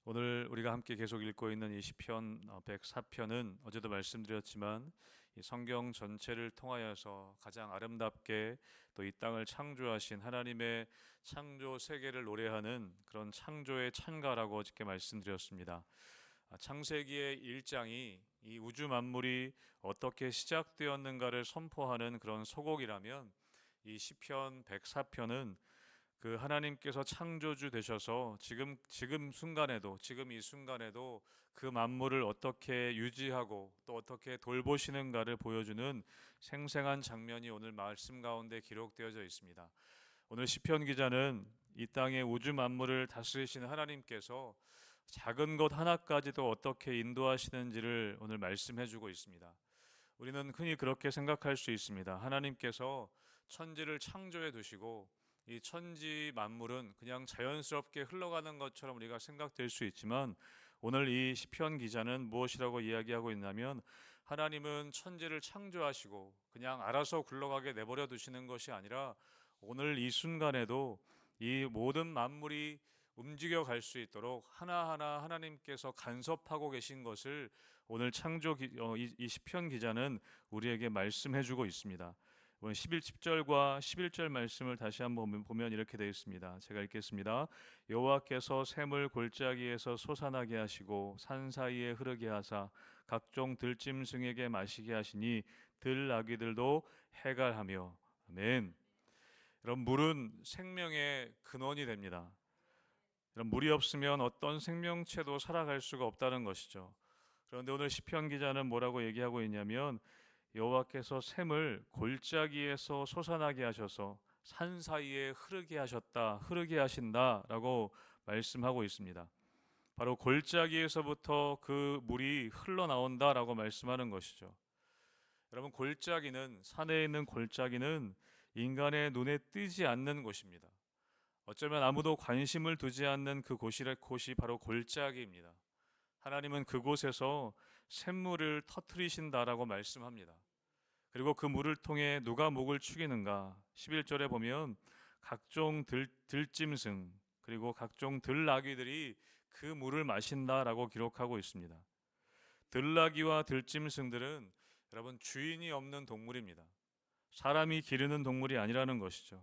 오늘 우리가 함께 계속 읽고 있는 이 시편 104편은 어제도 말씀드렸지만 이 성경 전체를 통하여서 가장 아름답게 또 이 땅을 창조하신 하나님의 창조 세계를 노래하는 그런 창조의 찬가라고 어저께 말씀드렸습니다. 창세기의 1장이 이 우주 만물이 어떻게 시작되었는가를 선포하는 그런 서곡이라면 이 시편 104편은 그 하나님께서 창조주 되셔서 지금 순간에도 지금 이 순간에도 그 만물을 어떻게 유지하고 또 어떻게 돌보시는가를 보여주는 생생한 장면이 오늘 말씀 가운데 기록되어져 있습니다. 오늘 시편 기자는 이 땅의 우주 만물을 다스리시는 하나님께서 작은 것 하나까지도 어떻게 인도하시는지를 오늘 말씀해 주고 있습니다. 우리는 흔히 그렇게 생각할 수 있습니다. 하나님께서 천지를 창조해 두시고 이 천지 만물은 그냥 자연스럽게 흘러가는 것처럼 우리가 생각될 수 있지만 오늘 이 시편 기자는 무엇이라고 이야기하고 있냐면 하나님은 천지를 창조하시고 그냥 알아서 굴러가게 내버려 두시는 것이 아니라 오늘 이 순간에도 이 모든 만물이 움직여 갈 수 있도록 하나하나 하나님께서 간섭하고 계신 것을 오늘 이 시편 기자는 우리에게 말씀해 주고 있습니다. 오늘 10절과 11절 말씀을 다시 한번 보면 이렇게 되어 있습니다. 제가 읽겠습니다. 여호와께서 샘을 골짜기에서 솟아나게 하시고 산 사이에 흐르게 하사 각종 들짐승에게 마시게 하시니 들나귀들도 해갈하며. 아멘. 여러분, 물은 생명의 근원이 됩니다. 여러분, 물이 없으면 어떤 생명체도 살아갈 수가 없다는 것이죠. 그런데 오늘 시편 기자는 뭐라고 얘기하고 있냐면 여호와께서 샘을 골짜기에서 솟아나게 하셔서 산 사이에 흐르게 하신다라고 말씀하고 있습니다. 바로 골짜기에서부터 그 물이 흘러나온다라고 말씀하는 것이죠. 여러분, 산에 있는 골짜기는 인간의 눈에 띄지 않는 곳입니다. 어쩌면 아무도 관심을 두지 않는 곳이 바로 골짜기입니다. 하나님은 그곳에서 샘물을 터뜨리신다라고 말씀합니다. 그리고 그 물을 통해 누가 목을 축이는가? 11절에 보면 각종 들짐승 그리고 각종 들나귀들이 그 물을 마신다라고 기록하고 있습니다. 들나귀와 들짐승들은 여러분 주인이 없는 동물입니다. 사람이 기르는 동물이 아니라는 것이죠.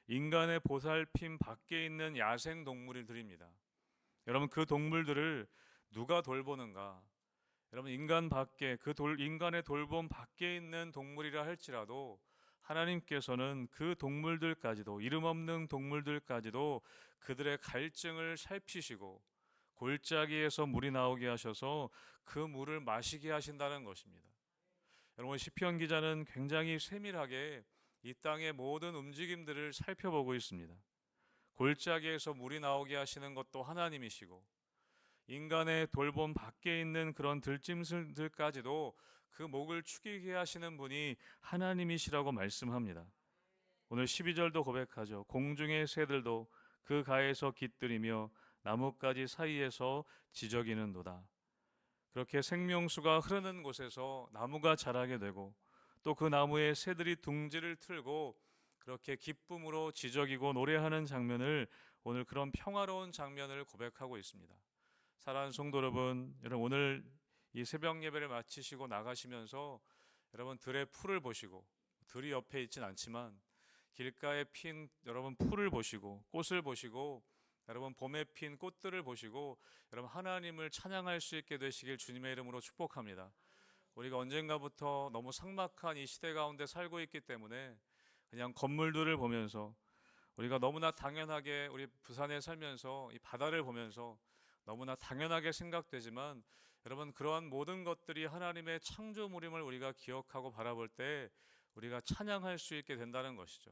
인간의 보살핌 밖에 있는 야생 동물들입니다. 여러분 그 동물들을 누가 돌보는가? 여러분 인간의 돌봄 밖에 있는 동물이라 할지라도 하나님께서는 그 동물들까지도 이름 없는 동물들까지도 그들의 갈증을 살피시고 골짜기에서 물이 나오게 하셔서 그 물을 마시게 하신다는 것입니다. 여러분 시편 기자는 굉장히 세밀하게 이 땅의 모든 움직임들을 살펴보고 있습니다. 골짜기에서 물이 나오게 하시는 것도 하나님이시고 인간의 돌봄 밖에 있는 그런 들짐승들까지도 그 목을 축이게 하시는 분이 하나님이시라고 말씀합니다. 오늘 12절도 고백하죠. 공중의 새들도 그 가에서 깃들이며 나뭇가지 사이에서 지저귀는도다. 그렇게 생명수가 흐르는 곳에서 나무가 자라게 되고 또 그 나무에 새들이 둥지를 틀고 그렇게 기쁨으로 지저귀고 노래하는 장면을 오늘 그런 평화로운 장면을 고백하고 있습니다. 사랑하는 성도 여러분, 오늘 이 새벽 예배를 마치시고 나가시면서 여러분 들의 풀을 보시고 들이 옆에 있진 않지만 길가에 핀 여러분 풀을 보시고 꽃을 보시고 여러분 봄에 핀 꽃들을 보시고 여러분 하나님을 찬양할 수 있게 되시길 주님의 이름으로 축복합니다. 우리가 언젠가부터 너무 삭막한 이 시대 가운데 살고 있기 때문에 그냥 건물들을 보면서 우리가 너무나 당연하게 우리 부산에 살면서 이 바다를 보면서 너무나 당연하게 생각되지만 여러분 그러한 모든 것들이 하나님의 창조물임을 우리가 기억하고 바라볼 때 우리가 찬양할 수 있게 된다는 것이죠.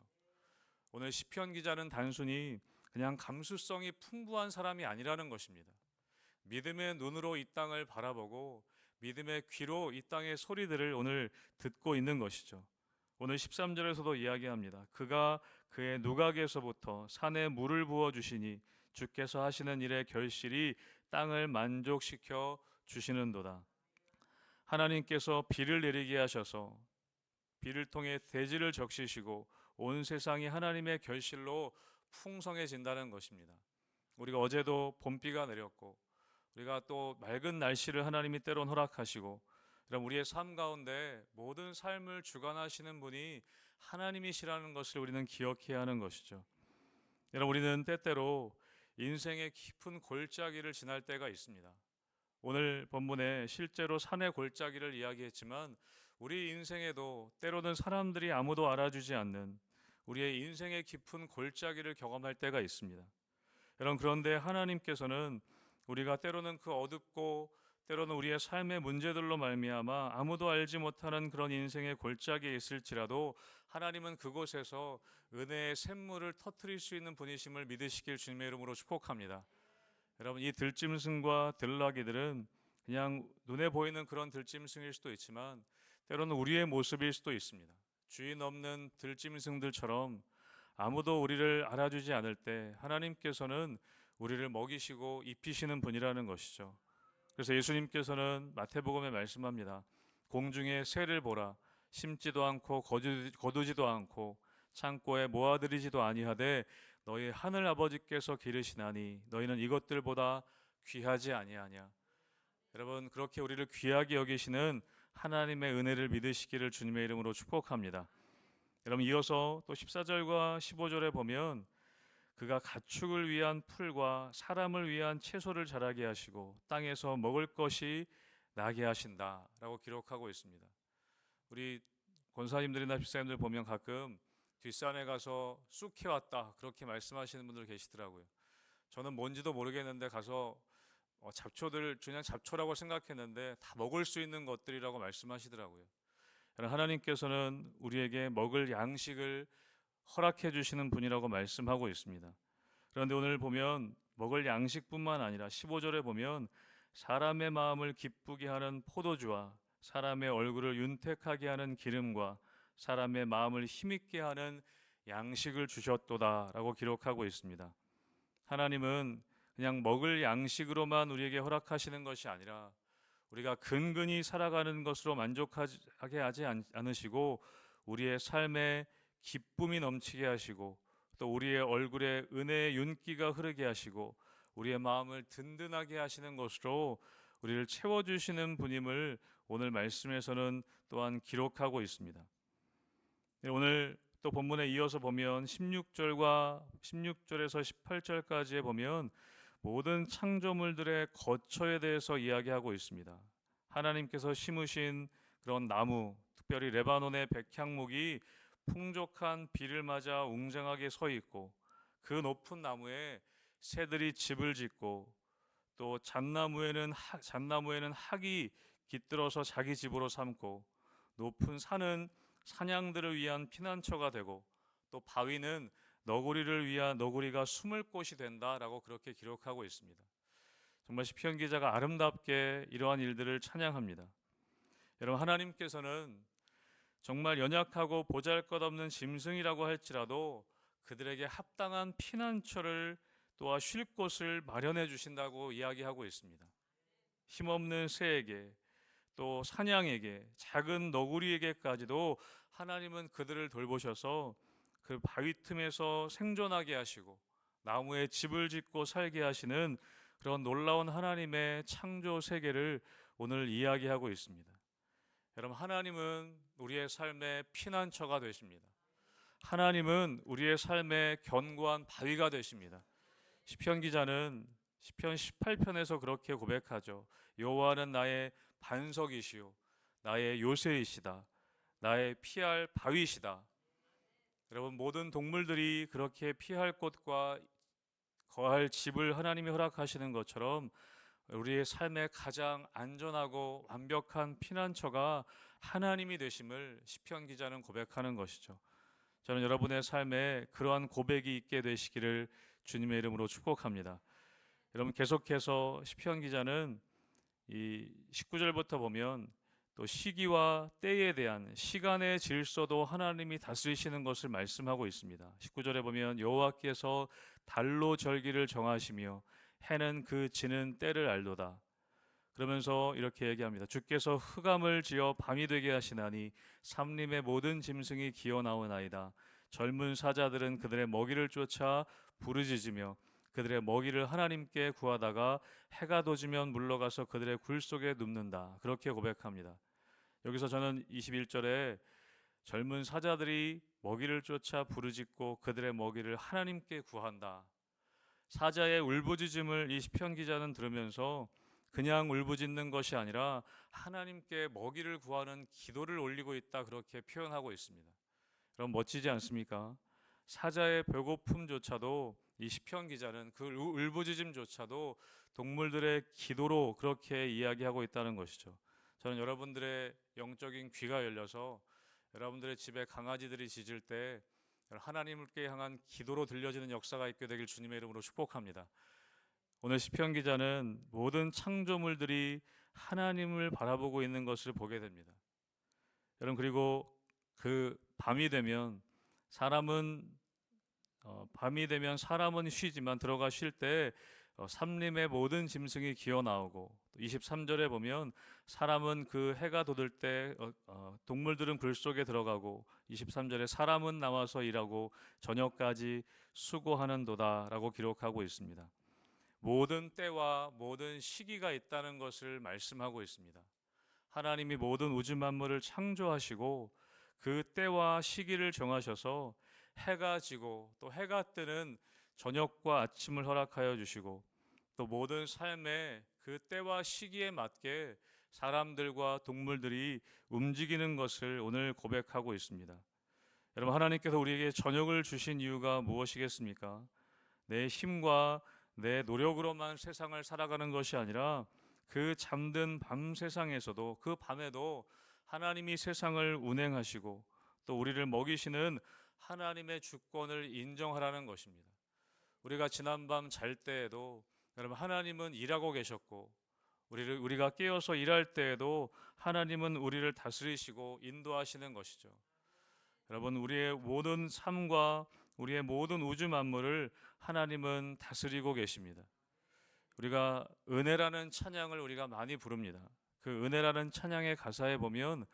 오늘 시편 기자는 단순히 그냥 감수성이 풍부한 사람이 아니라는 것입니다. 믿음의 눈으로 이 땅을 바라보고 믿음의 귀로 이 땅의 소리들을 오늘 듣고 있는 것이죠. 오늘 13절에서도 이야기합니다. 그가 그의 누각에서부터 산에 물을 부어주시니 주께서 하시는 일의 결실이 땅을 만족시켜 주시는도다. 하나님께서 비를 내리게 하셔서 비를 통해 대지를 적시시고 온 세상이 하나님의 결실로 풍성해진다는 것입니다. 우리가 어제도 봄비가 내렸고 우리가 또 맑은 날씨를 하나님이 때론 허락하시고, 그럼 우리의 삶 가운데 모든 삶을 주관하시는 분이 하나님이시라는 것을 우리는 기억해야 하는 것이죠. 여러분, 우리는 때때로 인생의 깊은 골짜기를 지날 때가 있습니다. 오늘 본문에 실제로 산의 골짜기를 이야기했지만 우리 인생에도 때로는 사람들이 아무도 알아주지 않는 우리의 인생의 깊은 골짜기를 경험할 때가 있습니다. 여러분, 그런데 하나님께서는 우리가 때로는 그 어둡고 때로는 우리의 삶의 문제들로 말미암아 아무도 알지 못하는 그런 인생의 골짜기에 있을지라도 하나님은 그곳에서 은혜의 샘물을 터뜨릴 수 있는 분이심을 믿으시길 주님의 이름으로 축복합니다. 여러분, 이 들짐승과 들나귀들은 그냥 눈에 보이는 그런 들짐승일 수도 있지만 때로는 우리의 모습일 수도 있습니다. 주인 없는 들짐승들처럼 아무도 우리를 알아주지 않을 때 하나님께서는 우리를 먹이시고 입히시는 분이라는 것이죠. 그래서 예수님께서는 마태복음에 말씀합니다. 공중의 새를 보라. 심지도 않고 거두지도 않고 창고에 모아들이지도 아니하되 너희 하늘 아버지께서 기르시나니 너희는 이것들보다 귀하지 아니하냐. 여러분, 그렇게 우리를 귀하게 여기시는 하나님의 은혜를 믿으시기를 주님의 이름으로 축복합니다. 여러분, 이어서 또 14절과 15절에 보면 그가 가축을 위한 풀과 사람을 위한 채소를 자라게 하시고 땅에서 먹을 것이 나게 하신다라고 기록하고 있습니다. 우리 권사님들이나 집사님들 보면 가끔 뒷산에 가서 쑥 캐왔다 그렇게 말씀하시는 분들 계시더라고요. 저는 뭔지도 모르겠는데 가서 잡초들 그냥 잡초라고 생각했는데 다 먹을 수 있는 것들이라고 말씀하시더라고요. 하나님께서는 우리에게 먹을 양식을 허락해 주시는 분이라고 말씀하고 있습니다. 그런데 오늘 보면 먹을 양식뿐만 아니라 15절에 보면 사람의 마음을 기쁘게 하는 포도주와 사람의 얼굴을 윤택하게 하는 기름과 사람의 마음을 힘있게 하는 양식을 주셨도다라고 기록하고 있습니다. 하나님은 그냥 먹을 양식으로만 우리에게 허락하시는 것이 아니라 우리가 근근히 살아가는 것으로 만족하게 하지 않으시고 우리의 삶에 기쁨이 넘치게 하시고 또 우리의 얼굴에 은혜의 윤기가 흐르게 하시고 우리의 마음을 든든하게 하시는 것으로 우리를 채워주시는 분임을 오늘 말씀에서는 또한 기록하고 있습니다. 오늘 또 본문에 이어서 보면 16절에서 18절까지에 보면 모든 창조물들의 거처에 대해서 이야기하고 있습니다. 하나님께서 심으신 그런 나무, 특별히 레바논의 백향목이 풍족한 비를 맞아 웅장하게 서 있고 그 높은 나무에 새들이 집을 짓고 또 잣나무에는 학이 깃들어서 자기 집으로 삼고 높은 산은 사냥들을 위한 피난처가 되고 또 바위는 너구리가 숨을 곳이 된다라고 그렇게 기록하고 있습니다. 정말 시편 기자가 아름답게 이러한 일들을 찬양합니다. 여러분, 하나님께서는 정말 연약하고 보잘것없는 짐승이라고 할지라도 그들에게 합당한 피난처를 또한 쉴 곳을 마련해 주신다고 이야기하고 있습니다. 힘없는 새에게 또 사냥에게 작은 너구리에게까지도 하나님은 그들을 돌보셔서 그 바위 틈에서 생존하게 하시고 나무에 집을 짓고 살게 하시는 그런 놀라운 하나님의 창조 세계를 오늘 이야기하고 있습니다. 여러분, 하나님은 우리의 삶의 피난처가 되십니다. 하나님은 우리의 삶의 견고한 바위가 되십니다. 시편 기자는 시편 18편에서 그렇게 고백하죠. 여호와는 나의 반석이시요 나의 요새이시다. 나의 피할 바위시다. 여러분, 모든 동물들이 그렇게 피할 곳과 거할 집을 하나님이 허락하시는 것처럼 우리의 삶의 가장 안전하고 완벽한 피난처가 하나님이 되심을 시편 기자는 고백하는 것이죠. 저는 여러분의 삶에 그러한 고백이 있게 되시기를 주님의 이름으로 축복합니다. 여러분, 계속해서 시편 기자는 이 19절부터 보면 또 시기와 때에 대한 시간의 질서도 하나님이 다스리시는 것을 말씀하고 있습니다. 19절에 보면 여호와께서 달로 절기를 정하시며 해는 그 지는 때를 알도다. 그러면서 이렇게 얘기합니다. 주께서 흑암을 지어 밤이 되게 하시나니 삼림의 모든 짐승이 기어 나오나이다. 젊은 사자들은 그들의 먹이를 쫓아 부르짖으며 그들의 먹이를 하나님께 구하다가 해가 돋으면 물러가서 그들의 굴 속에 눕는다. 그렇게 고백합니다. 여기서 저는 21절에 젊은 사자들이 먹이를 쫓아 부르짖고 그들의 먹이를 하나님께 구한다. 사자의 울부짖음을 이 시편 기자는 들으면서 그냥 울부짖는 것이 아니라 하나님께 먹이를 구하는 기도를 올리고 있다, 그렇게 표현하고 있습니다. 그럼 멋지지 않습니까? 사자의 배고픔조차도 이 시편 기자는 그 울부짖음조차도 동물들의 기도로 그렇게 이야기하고 있다는 것이죠. 저는 여러분들의 영적인 귀가 열려서 여러분들의 집에 강아지들이 짖을 때 하나님께 향한 기도로 들려지는 역사가 있게 되길 주님의 이름으로 축복합니다. 오늘 시편 기자는 모든 창조물들이 하나님을 바라보고 있는 것을 보게 됩니다. 여러분, 그리고 그 밤이 되면 사람은 쉬지만 들어가 쉴 때 삼림의 모든 짐승이 기어 나오고, 23절에 보면 사람은 그 해가 돋을 때 동물들은 굴 속에 들어가고, 23절에 사람은 나와서 일하고 저녁까지 수고하는도다라고 기록하고 있습니다. 모든 때와 모든 시기가 있다는 것을 말씀하고 있습니다. 하나님이 모든 우주 만물을 창조하시고 그 때와 시기를 정하셔서 해가 지고 또 해가 뜨는 저녁과 아침을 허락하여 주시고, 또 모든 삶의 그 때와 시기에 맞게 사람들과 동물들이 움직이는 것을 오늘 고백하고 있습니다. 여러분, 하나님께서 우리에게 저녁을 주신 이유가 무엇이겠습니까? 내 힘과 내 노력으로만 세상을 살아가는 것이 아니라 그 잠든 밤 세상에서도, 그 밤에도 하나님이 세상을 운행하시고 또 우리를 먹이시는 하나님의 주권을 인정하라는 것입니다. 우리가 지난밤 잘 때에도 여러분, 하나님은 일하고 계셨고, 우리가 깨어서 일할 때에도 하나님은 우리를 다스리시고 인도하시는 것이죠. 여러분, 우리의 모든 삶과 우리의 모든 우주 만물을 하나님은 다스리고 계십니다. 우리가 은혜라는 찬양을 우리가 많이 부릅니다. 그 은혜라는 찬양의 가사에 보면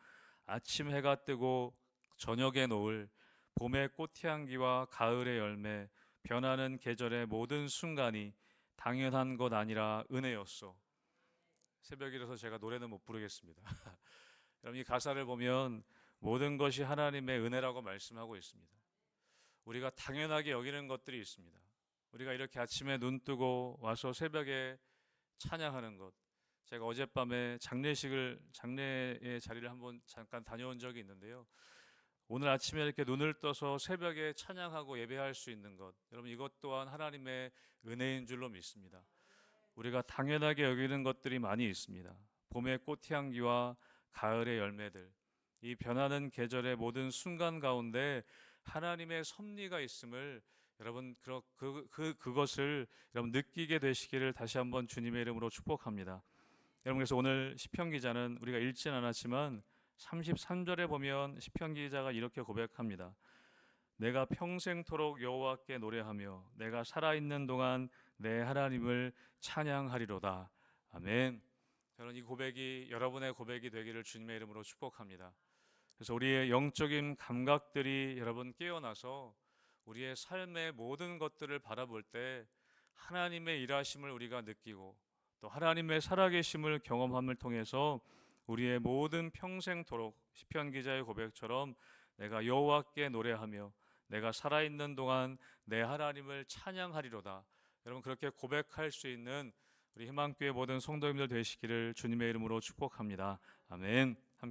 아침 해가 뜨고 저녁의 노을, 봄의 꽃향기와 가을의 열매, 변하는 계절의 모든 순간이 당연한 것 아니라 은혜였소. 새벽이라서 제가 노래는 못 부르겠습니다. 여러분, 이 가사를 보면 모든 것이 하나님의 은혜라고 말씀하고 있습니다. 우리가 당연하게 여기는 것들이 있습니다. 우리가 이렇게 아침에 눈 뜨고 와서 새벽에 찬양하는 것. 제가 어젯밤에 장례의 자리를 한번 잠깐 다녀온 적이 있는데요. 오늘 아침에 이렇게 눈을 떠서 새벽에 찬양하고 예배할 수 있는 것, 여러분, 이것 또한 하나님의 은혜인 줄로 믿습니다. 우리가 당연하게 여기는 것들이 많이 있습니다. 봄의 꽃향기와 가을의 열매들, 이 변하는 계절의 모든 순간 가운데 하나님의 섭리가 있음을 여러분 그것을 여러분 느끼게 되시기를 다시 한번 주님의 이름으로 축복합니다. 여러분, 그래서 오늘 시편 기자는 우리가 읽지는 않았지만 33절에 보면 시편 기자가 이렇게 고백합니다. 내가 평생토록 여호와께 노래하며 내가 살아있는 동안 내 하나님을 찬양하리로다. 아멘. 저는 이 고백이 여러분의 고백이 되기를 주님의 이름으로 축복합니다. 그래서 우리의 영적인 감각들이 여러분 깨어나서 우리의 삶의 모든 것들을 바라볼 때 하나님의 일하심을 우리가 느끼고 또 하나님의 살아계심을 경험함을 통해서 우리의 모든 평생토록 시편 기자의 고백처럼 내가 여호와께 노래하며 내가 살아있는 동안 내 하나님을 찬양하리로다. 여러분, 그렇게 고백할 수 있는 우리 희망교회 모든 성도님들 되시기를 주님의 이름으로 축복합니다. 아멘.